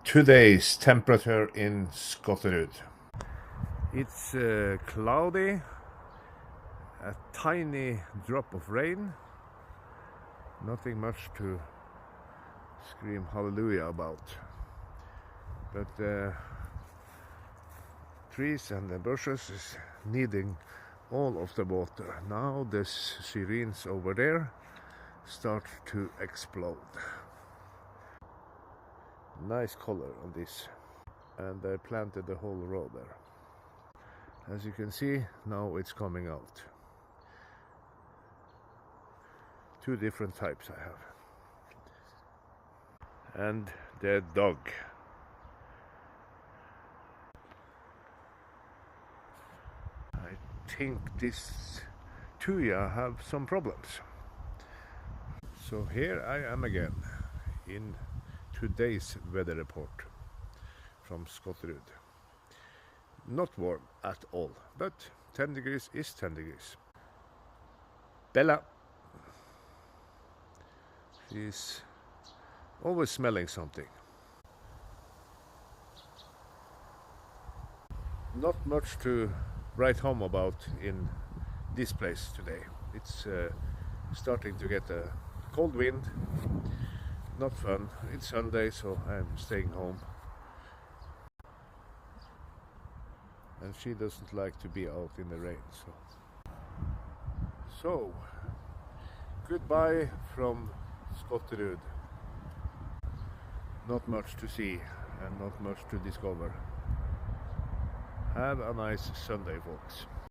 Today's temperature in Skotterud. It's cloudy, a tiny drop of rain, nothing much to scream hallelujah about, but the trees and the bushes is needing all of the water. Now the syreens over there start to explode. Nice color on this, and I planted the whole row there. As you can see, now it's coming out. Two different types I have. And the dog. I think this tuya have some problems. So here I am again in today's weather report from Skotterud. Not warm at all, but 10 degrees is 10 degrees. Bella. She's always smelling something. Not much to write home about in this place today. It's starting to get a cold wind. Not fun. It's Sunday, so I'm staying home. And she doesn't like to be out in the rain. So goodbye from Skotterud. Not much to see and not much to discover. Have a nice Sunday, folks.